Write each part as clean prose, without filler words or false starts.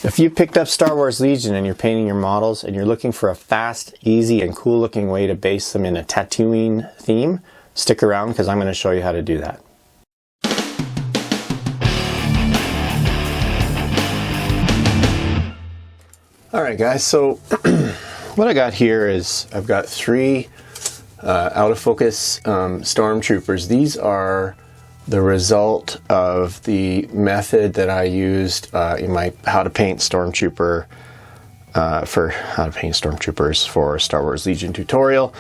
If you picked up Star Wars Legion and you're painting your models and you're looking for a fast, easy, and cool looking way to base them in a Tatooine theme, stick around because I'm going to show you how to do that. Alright guys, so what I got here is I've got three out of focus Stormtroopers. These are the result of the method that I used in my How to Paint Stormtroopers for Star Wars Legion tutorial.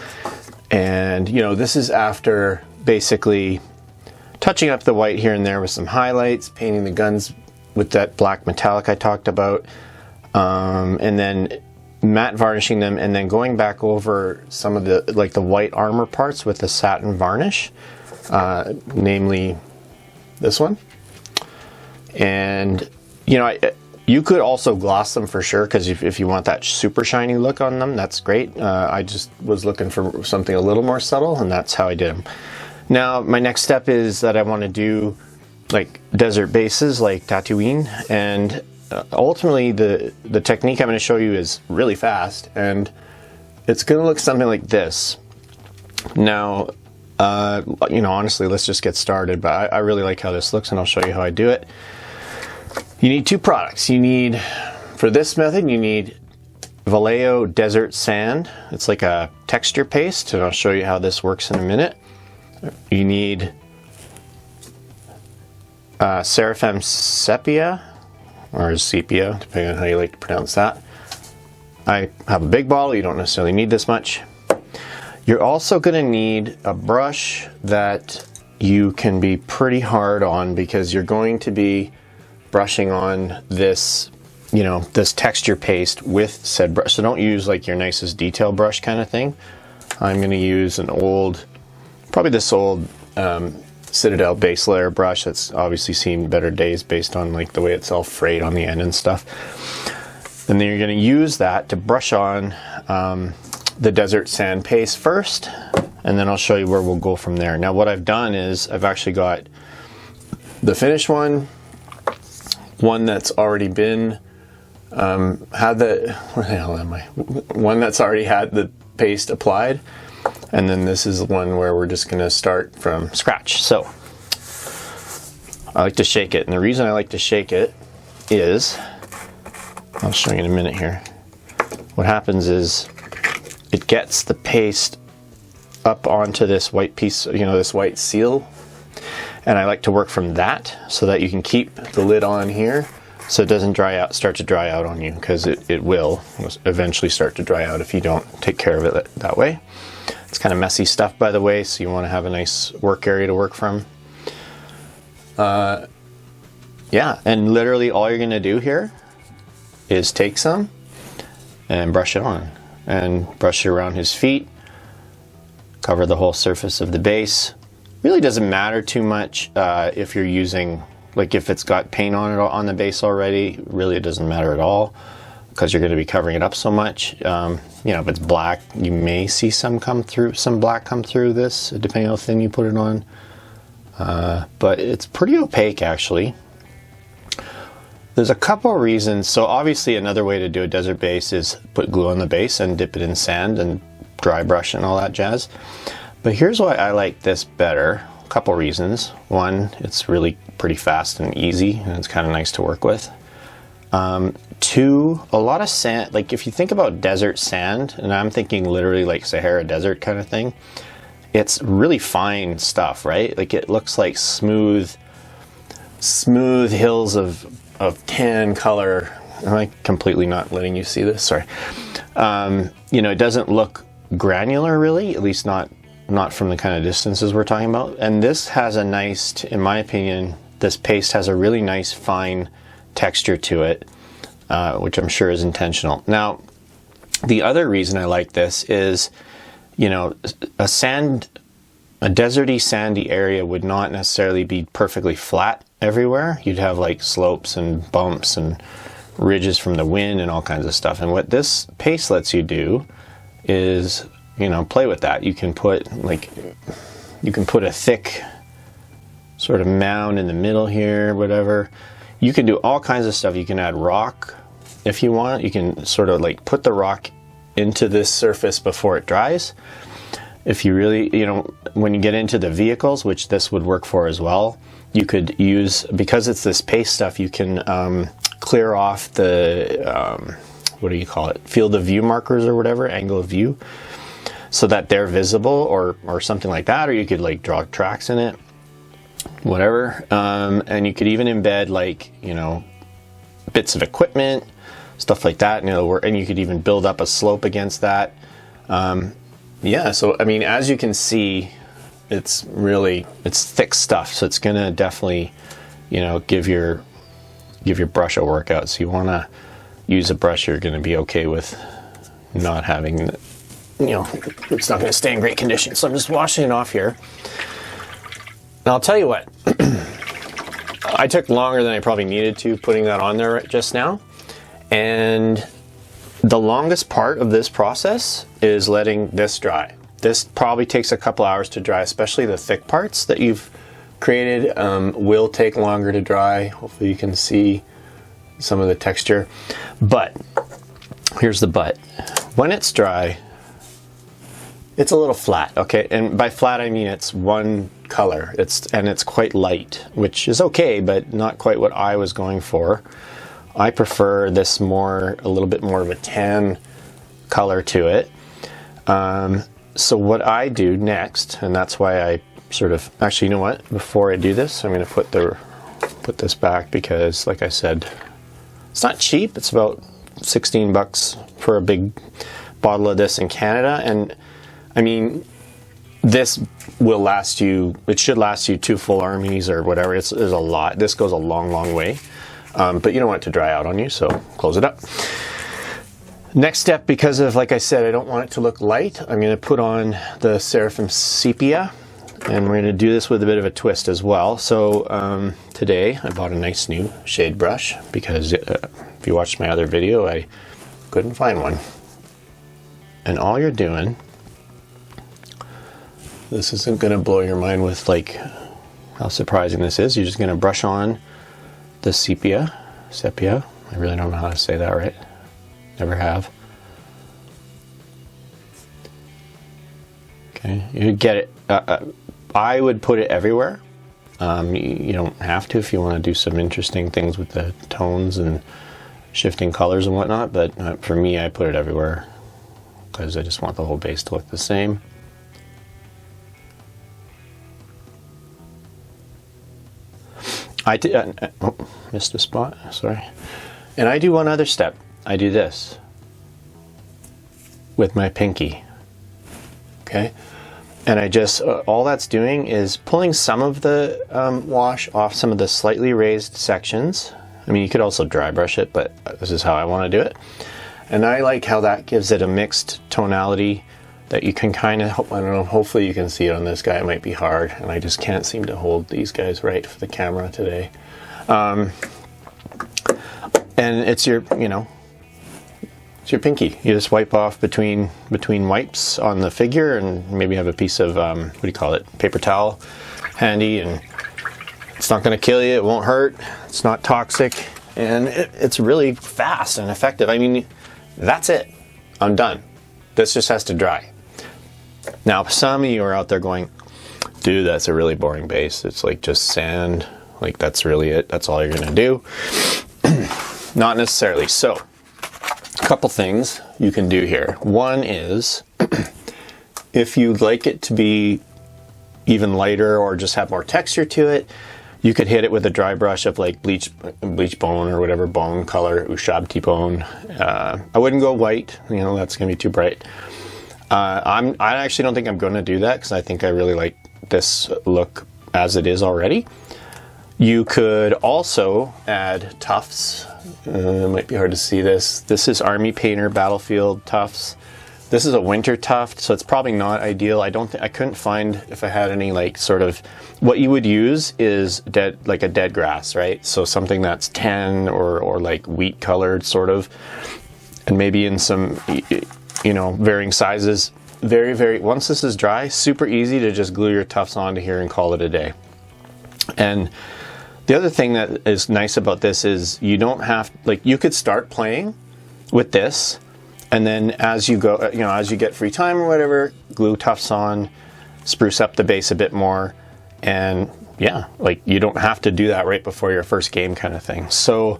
And you know, this is after basically touching up the white here and there with some highlights, painting the guns with that black metallic I talked about, and then matte varnishing them, and then going back over some of the the white armor parts with the satin varnish, namely this one. And you know, you could also gloss them for sure, because if you want that super shiny look on them, that's great. I just was looking for something a little more subtle, and that's how I did them. Now my next step is that I want to do like desert bases like Tatooine, and ultimately the technique I'm going to show you is really fast, and it's going to look something like this. Now you know, honestly, let's just get started, but I really like how this looks, and I'll show you how I do it. You need two products. You need, for this method, you need Vallejo Desert Sand. It's like a texture paste, and I'll show you how this works in a minute. You need Seraphim Sepia, or Sepia, depending on how you like to pronounce that. I have a big bottle, you don't necessarily need this much. You're also going to need a brush that you can be pretty hard on, because you're going to be brushing on this, you know, this texture paste with said brush. So don't use like your nicest detail brush kind of thing. I'm going to use an old, probably this old Citadel base layer brush that's obviously seen better days based on like the way it's all frayed on the end and stuff. And then you're going to use that to brush on the desert sand paste first, and then I'll show you where we'll go from there. Now what I've done is I've actually got the finished one that's already been had the, where the hell am I? One that's already had the paste applied, and then this is the one where we're just going to start from scratch. So I like to shake it, and the reason I like to shake it is, I'll show you in a minute here. What happens is it gets the paste up onto this white piece, you know, this white seal, and I like to work from that so that you can keep the lid on here so it doesn't start to dry out on you, because it will eventually start to dry out if you don't take care of it that way. It's kind of messy stuff, by the way, so you want to have a nice work area to work from. Yeah, and literally all you're going to do here is take some and brush it on, and brush it around his feet, cover the whole surface of the base. Really doesn't matter too much if you're using, like if it's got paint on it on the base already, really it doesn't matter at all, because you're going to be covering it up so much. You know, if it's black, you may see some black come through this, depending on how thin you put it on. But it's pretty opaque actually. There's a couple of reasons. So obviously another way to do a desert base is put glue on the base and dip it in sand and dry brush and all that jazz. But here's why I like this better. A couple reasons. One, it's really pretty fast and easy, and it's kind of nice to work with. Two, a lot of sand, like if you think about desert sand, and I'm thinking literally like Sahara Desert kind of thing, it's really fine stuff, right? Like it looks like smooth hills of tan color. Am I completely not letting you see this? Sorry. You know, it doesn't look granular really, at least not from the kind of distances we're talking about. And this has a nice, in my opinion, this paste has a really nice fine texture to it, which I'm sure is intentional. Now, the other reason I like this is, you know, a deserty, sandy area would not necessarily be perfectly flat everywhere. You'd have like slopes and bumps and ridges from the wind and all kinds of stuff. And what this paste lets you do is, you know, play with that. You can put a thick sort of mound in the middle here, whatever. You can do all kinds of stuff. You can add rock if you want, you can sort of like put the rock into this surface before it dries. If you really, you know, when you get into the vehicles, which this would work for as well, you could use, because it's this paste stuff, you can clear off the, what do you call it, field of view markers or whatever, angle of view, so that they're visible, or something like that, or you could like draw tracks in it, whatever. And you could even embed, like, you know, bits of equipment, stuff like that, and it'll work, and you could even build up a slope against that. Yeah, so I mean, as you can see, it's thick stuff, so it's gonna definitely, you know, give your brush a workout. So you want to use a brush you're going to be okay with not having, you know, it's not going to stay in great condition. So I'm just washing it off here. Now I'll tell you what, I took longer than I probably needed to putting that on there just now, and the longest part of this process is letting this dry. This probably takes a couple hours to dry, especially the thick parts that you've created will take longer to dry. Hopefully you can see some of the texture. But here's the but. When it's dry, it's a little flat, okay? And by flat I mean it's one color. It's quite light, which is okay, but not quite what I was going for. I prefer this a little bit more of a tan color to it. So what I do next, and that's why I sort of, actually, you know what? Before I do this, I'm going to put this back, because, like I said, it's not cheap. It's about 16 bucks for a big bottle of this in Canada, and I mean, this will last you. It should last you 2 full armies or whatever. There's a lot. This goes a long, long way. But you don't want it to dry out on you, so close it up. Next step, because of, like I said, I don't want it to look light, I'm going to put on the Seraphim Sepia, and we're going to do this with a bit of a twist as well. So today I bought a nice new shade brush, because if you watched my other video, I couldn't find one. And all you're doing, this isn't going to blow your mind with like how surprising this is, you're just going to brush on the sepia. I really don't know how to say that right. Never have. Okay, you get it. I would put it everywhere. You don't have to if you want to do some interesting things with the tones and shifting colors and whatnot, but for me, I put it everywhere because I just want the whole base to look the same. Missed a spot, sorry. And I do one other step. I do this with my pinky, okay? And I just, all that's doing is pulling some of the wash off some of the slightly raised sections. I mean, you could also dry brush it, but this is how I want to do it. And I like how that gives it a mixed tonality that you can kind of, I don't know, hopefully you can see it on this guy. It might be hard, and I just can't seem to hold these guys right for the camera today. And it's your, you know, it's your pinky. You just wipe off between wipes on the figure, and maybe have a piece of, what do you call it, paper towel handy, and it's not going to kill you, it won't hurt, it's not toxic, and it's really fast and effective. I mean, that's it. I'm done. This just has to dry. Now, some of you are out there going, dude, that's a really boring base. It's like just sand. Like, that's really it. That's all you're going to do. Not necessarily. So, a couple things you can do here. One is, if you'd like it to be even lighter or just have more texture to it, you could hit it with a dry brush of like bleach bone or whatever bone color, ushabti bone. I wouldn't go white, you know, that's going to be too bright. I actually don't think I'm going to do that, because I think I really like this look as it is already. You could also add tufts. It might be hard to see this. This is Army Painter Battlefield tufts. This is a winter tuft, so it's probably not ideal. I couldn't find if I had any like sort of, what you would use is like a dead grass, right? So something that's tan or like wheat colored sort of, and maybe in some, you know, varying sizes. Once this is dry, super easy to just glue your tufts onto here and call it a day. And The other thing that is nice about this is you don't have, like, you could start playing with this, and then as you go, you know, as you get free time or whatever, glue tufts on, spruce up the base a bit more, and yeah, like, you don't have to do that right before your first game kind of thing. So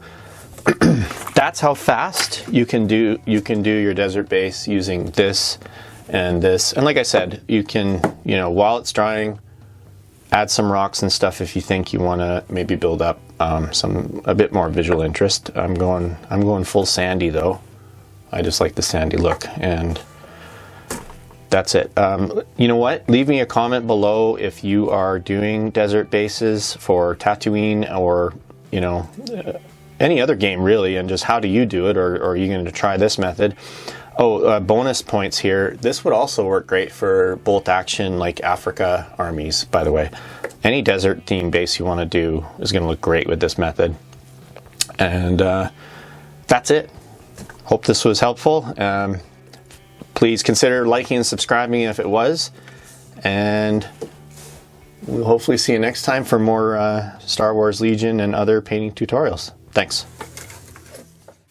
that's how fast you can do your desert base using this and this. And like I said, you can, you know, while it's drying, add some rocks and stuff if you think you want to maybe build up a bit more visual interest. I'm going full sandy though. I just like the sandy look, and that's it. You know what? Leave me a comment below if you are doing desert bases for Tatooine or, you know, any other game really, and just how do you do it, or are you going to try this method? Oh, bonus points here. This would also work great for bolt action, like Africa armies, by the way. Any desert theme base you want to do is going to look great with this method. And that's it. Hope this was helpful. Please consider liking and subscribing if it was. And we'll hopefully see you next time for more Star Wars Legion and other painting tutorials. Thanks.